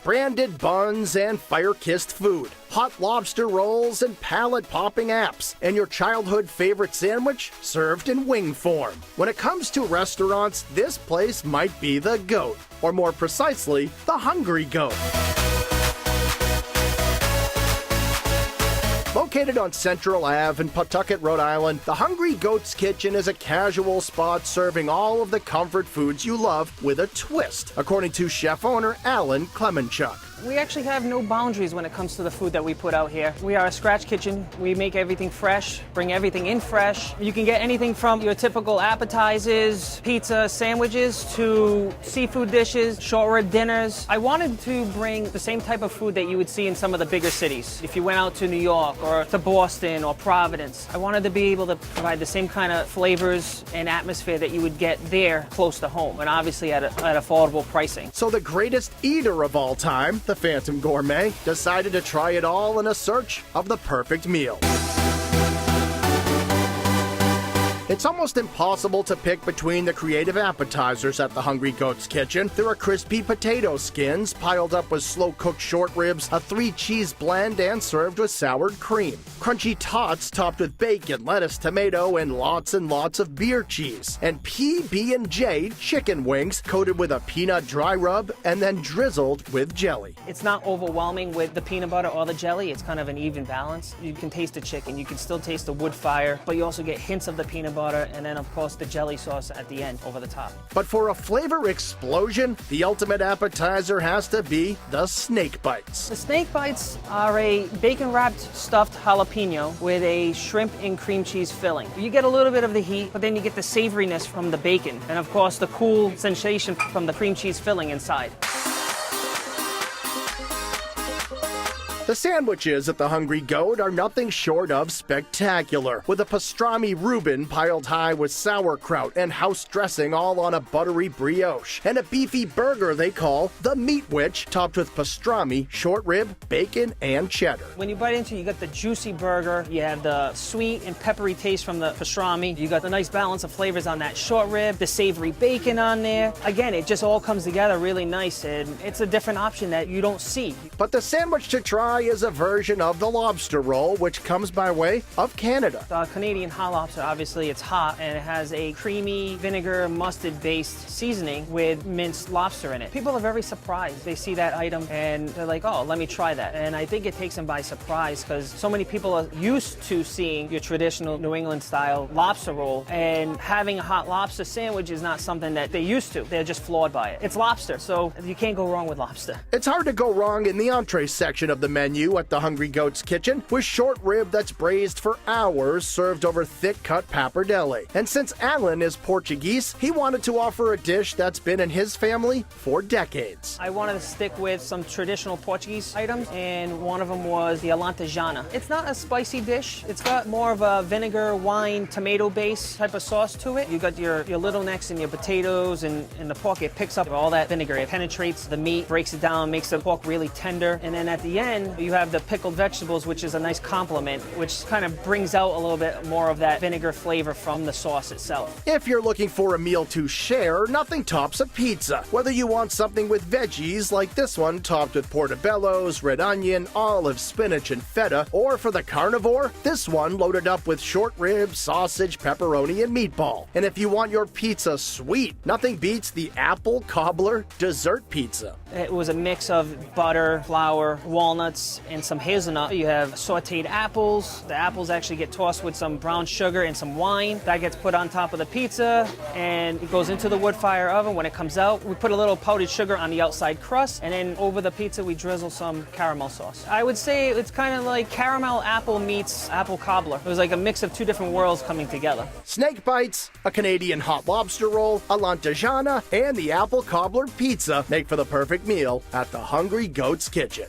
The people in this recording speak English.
branded buns and fire-kissed food, hot lobster rolls and palate-popping apps, and your childhood favorite sandwich served in wing form. When it comes to restaurants, this place might be the GOAT, or more precisely, the Hungry Goat. Located on Central Ave in Pawtucket, Rhode Island, the Hungry Goat's Kitchen is a casual spot serving all of the comfort foods you love with a twist, according to chef-owner Alan Klemanchuck. We actually have no boundaries when it comes to the food that we put out here. We are a scratch kitchen. We make everything fresh, bring everything in fresh. You can get anything from your typical appetizers, pizza, sandwiches, to seafood dishes, short rib dinners. I wanted to bring the same type of food that you would see in some of the bigger cities. If you went out to New York or to Boston or Providence, I wanted to be able to provide the same kind of flavors and atmosphere that you would get there close to home, and obviously at affordable pricing. So the greatest eater of all time, the Phantom Gourmet, decided to try it all in a search of the perfect meal. It's almost impossible to pick between the creative appetizers at the Hungry Goat's Kitchen. There are crispy potato skins piled up with slow-cooked short ribs, a 3-cheese blend, and served with soured cream. Crunchy tots topped with bacon, lettuce, tomato, and lots of beer cheese. And PB&J chicken wings coated with a peanut dry rub and then drizzled with jelly. It's not overwhelming with the peanut butter or the jelly. It's kind of an even balance. You can taste the chicken. You can still taste the wood fire, but you also get hints of the peanut butter, and then of course the jelly sauce at the end over the top. But for a flavor explosion, the ultimate appetizer has to be the snake bites. The snake bites are a bacon-wrapped stuffed jalapeno with a shrimp and cream cheese filling. You get a little bit of the heat, but then you get the savoriness from the bacon, and of course the cool sensation from the cream cheese filling inside. The sandwiches at the Hungry Goat are nothing short of spectacular, with a pastrami Reuben piled high with sauerkraut and house dressing all on a buttery brioche, and a beefy burger they call the Meat Witch, topped with pastrami, short rib, bacon, and cheddar. When you bite into it, you got the juicy burger, you have the sweet and peppery taste from the pastrami, you got the nice balance of flavors on that short rib, the savory bacon on there. Again, it just all comes together really nice, and it's a different option that you don't see. But the sandwich to try is a version of the lobster roll, which comes by way of Canada. The Canadian hot lobster, obviously it's hot, and it has a creamy vinegar mustard-based seasoning with minced lobster in it. People are very surprised. They see that item and they're like, oh, let me try that. And I think it takes them by surprise because so many people are used to seeing your traditional New England style lobster roll, and having a hot lobster sandwich is not something that they're used to. They're just flawed by it. It's lobster, so you can't go wrong with lobster. It's hard to go wrong in the entree section of the menu at the Hungry Goat's Kitchen, with short rib that's braised for hours served over thick-cut pappardelle. And since Alan is Portuguese, he wanted to offer a dish that's been in his family for decades. I wanted to stick with some traditional Portuguese items, and one of them was the alentejana. It's not a spicy dish. It's got more of a vinegar, wine, tomato base type of sauce to it. You got your little necks and your potatoes and the pork. It picks up all that vinegar. It penetrates the meat, breaks it down, makes the pork really tender. And then at the end, you have the pickled vegetables, which is a nice complement, which kind of brings out a little bit more of that vinegar flavor from the sauce itself. If you're looking for a meal to share, nothing tops a pizza. Whether you want something with veggies like this one topped with portobellos, red onion, olive, spinach, and feta, or for the carnivore, this one loaded up with short ribs, sausage, pepperoni, and meatball. And if you want your pizza sweet, nothing beats the apple cobbler dessert pizza. It was a mix of butter, flour, walnuts, and some hazelnut. You have sauteed apples. The apples actually get tossed with some brown sugar and some wine. That gets put on top of the pizza, and it goes into the wood fire oven. When it comes out, we put a little powdered sugar on the outside crust, and then over the pizza we drizzle some caramel sauce. I would say it's kind of like caramel apple meets apple cobbler. It was like a mix of two different worlds coming together. Snake bites, a Canadian hot lobster roll, a alentejana, and the apple cobbler pizza make for the perfect meal at the Hungry Goat's Kitchen.